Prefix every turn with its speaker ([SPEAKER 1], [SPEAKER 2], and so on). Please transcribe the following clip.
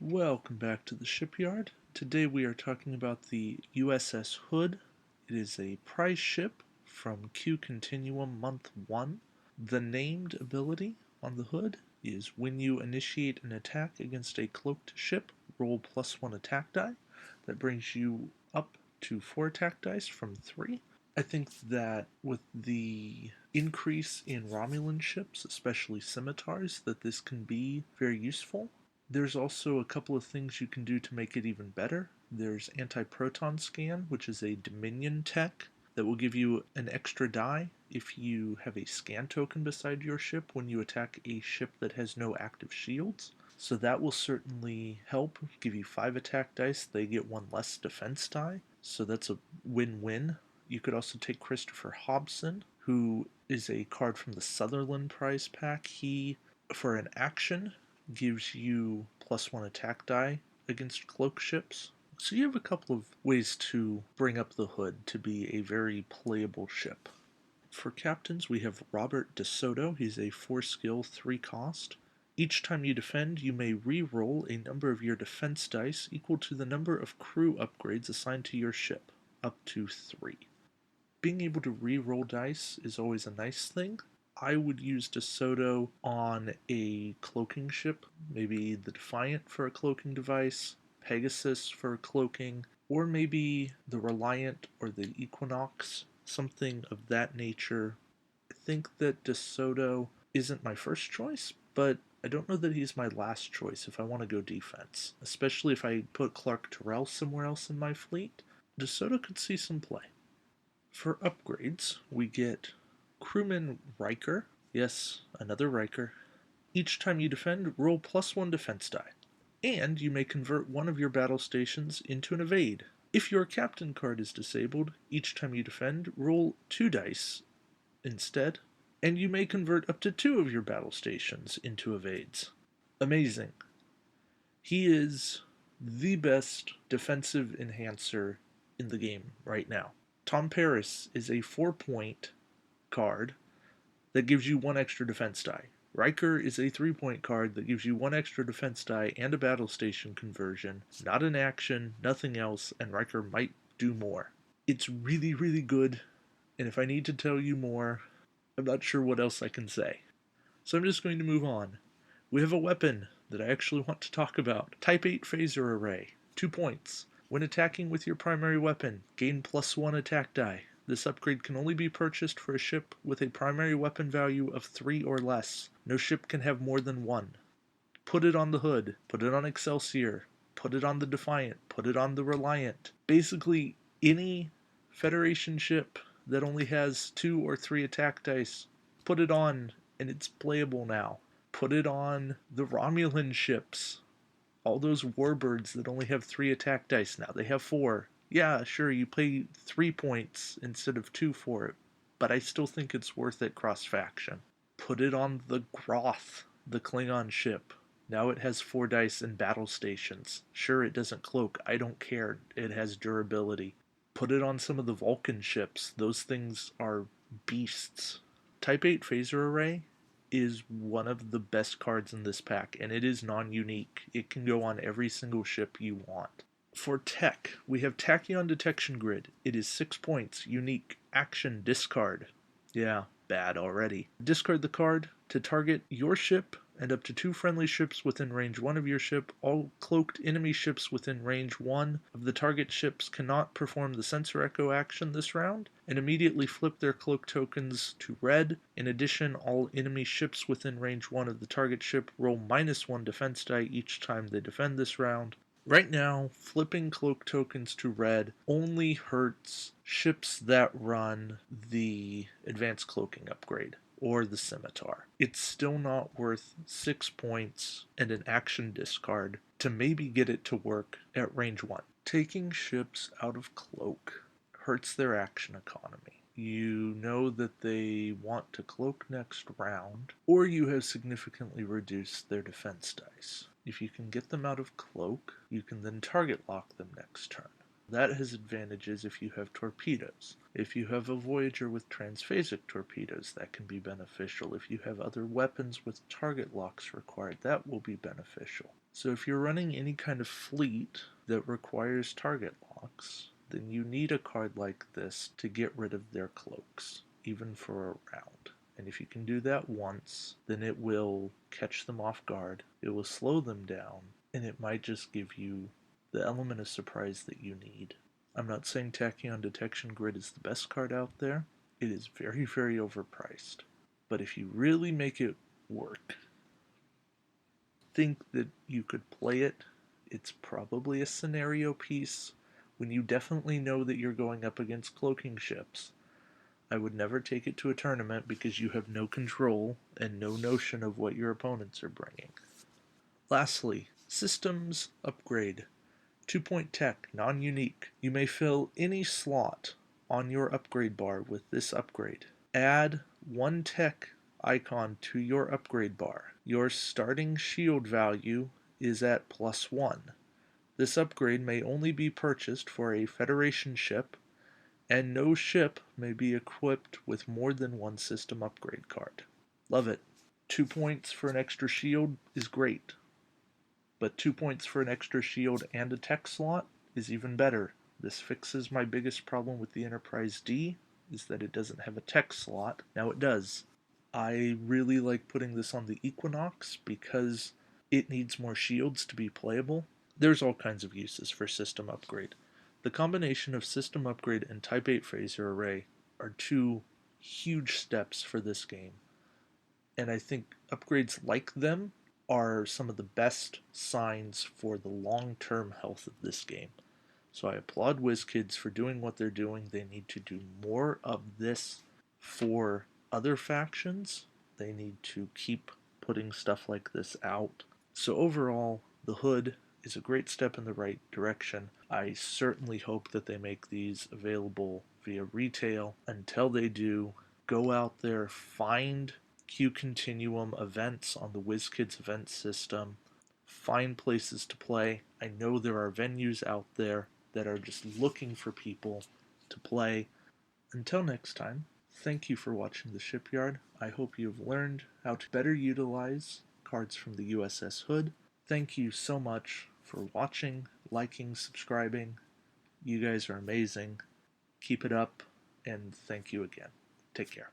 [SPEAKER 1] Welcome back to the Shipyard. Today we are talking about the USS Hood. It is a prize ship from Q-Continuum Month 1. The named ability on the Hood is when you initiate an attack against a cloaked ship, roll +1 attack die. That brings you up to 4 attack dice from 3. I think that with the increase in Romulan ships, especially scimitars, that this can be very useful. There's also a couple of things you can do to make it even better. There's anti-proton scan, which is a Dominion tech that will give you an extra die if you have a scan token beside your ship when you attack a ship that has no active shields. So that will certainly help give you 5 attack dice. They get 1 less defense die, so that's a win-win. You could also take Christopher Hobson, who is a card from the Sutherland prize pack. He, for an action, gives you +1 attack die against cloak ships. So you have a couple of ways to bring up the Hood to be a very playable ship. For captains, we have Robert Dodto. He's a 4 skill, 3 cost. Each time you defend, you may re-roll a number of your defense dice equal to the number of crew upgrades assigned to your ship, up to 3. Being able to re-roll dice is always a nice thing. I would use Dodto on a cloaking ship, maybe the Defiant for a cloaking device, Pegasus for cloaking, or maybe the Reliant or the Equinox, something of that nature. I think that Dodto isn't my first choice, but I don't know that he's my last choice if I want to go defense, especially if I put Clark Terrell somewhere else in my fleet. Dodto could see some play. For upgrades, we get Crewman Riker. Yes, another Riker. Each time you defend, roll +1 defense die. And you may convert one of your battle stations into an evade. If your captain card is disabled, each time you defend, roll 2 dice instead. And you may convert up to 2 of your battle stations into evades. Amazing. He is the best defensive enhancer in the game right now. Tom Paris is a 4-point card that gives you 1 extra defense die. Riker is a 3-point card that gives you 1 extra defense die and a battle station conversion. Not an action, nothing else, and Riker might do more. It's really, really good, and if I need to tell you more, I'm not sure what else I can say. So I'm just going to move on. We have a weapon that I actually want to talk about. Type 8 Phaser Array. 2 points. When attacking with your primary weapon, gain +1 attack die. This upgrade can only be purchased for a ship with a primary weapon value of 3 or less. No ship can have more than 1. Put it on the Hood. Put it on Excelsior. Put it on the Defiant. Put it on the Reliant. Basically, any Federation ship that only has 2 or 3 attack dice, put it on, and it's playable now. Put it on the Romulan ships. All those warbirds that only have 3 attack dice now, they have 4. Yeah, sure, you pay 3 points instead of 2 for it, but I still think it's worth it cross-faction. Put it on the Groth, the Klingon ship. Now it has 4 dice and battle stations. Sure, it doesn't cloak, I don't care, it has durability. Put it on some of the Vulcan ships, those things are beasts. Type 8 Phaser Array is one of the best cards in this pack, and it is non-unique. It can go on every single ship you want. For tech, we have Tachyon Detection Grid. It is 6 points, unique, action, discard. Yeah, bad already. Discard the card to target your ship and up to 2 friendly ships within range 1 of your ship. All cloaked enemy ships within range 1 of the target ships cannot perform the Sensor Echo action this round, and immediately flip their cloak tokens to red. In addition, all enemy ships within range 1 of the target ship roll -1 defense die each time they defend this round. Right now, flipping cloak tokens to red only hurts ships that run the advanced cloaking upgrade or the scimitar. It's still not worth 6 points and an action discard to maybe get it to work at range 1. Taking ships out of cloak hurts their action economy. You know that they want to cloak next round, or you have significantly reduced their defense dice. If you can get them out of cloak, you can then target lock them next turn. That has advantages if you have torpedoes. If you have a Voyager with transphasic torpedoes, that can be beneficial. If you have other weapons with target locks required, that will be beneficial. So if you're running any kind of fleet that requires target locks, then you need a card like this to get rid of their cloaks, even for a round. And if you can do that once, then it will catch them off guard, it will slow them down, and it might just give you the element of surprise that you need. I'm not saying Tachyon Detection Grid is the best card out there. It is very, very overpriced. But if you really make it work, think that you could play it. It's probably a scenario piece when you definitely know that you're going up against cloaking ships. I would never take it to a tournament because you have no control and no notion of what your opponents are bringing. Lastly, systems upgrade. 2-point tech, non-unique. You may fill any slot on your upgrade bar with this upgrade. Add one tech icon to your upgrade bar. Your starting shield value is at +1. This upgrade may only be purchased for a Federation ship, and no ship may be equipped with more than one system upgrade card. Love it. 2 points for an extra shield is great, but 2 points for an extra shield and a tech slot is even better. This fixes my biggest problem with the Enterprise D, is that it doesn't have a tech slot. Now it does. I really like putting this on the Equinox because it needs more shields to be playable. There's all kinds of uses for system upgrade. The combination of system upgrade and Type 8 phaser array are two huge steps for this game, and I think upgrades like them are some of the best signs for the long-term health of this game. So I applaud WizKids for doing what they're doing. They need to do more of this for other factions. They need to keep putting stuff like this out. So overall, the Hood is a great step in the right direction. I certainly hope that they make these available via retail. Until they do, go out there, find Q-Continuum events on the WizKids event system, find places to play. I know there are venues out there that are just looking for people to play. Until next time, thank you for watching the Shipyard. I hope you've learned how to better utilize cards from the USS Hood. Thank you so much for watching, liking, subscribing. You guys are amazing. Keep it up, and thank you again. Take care.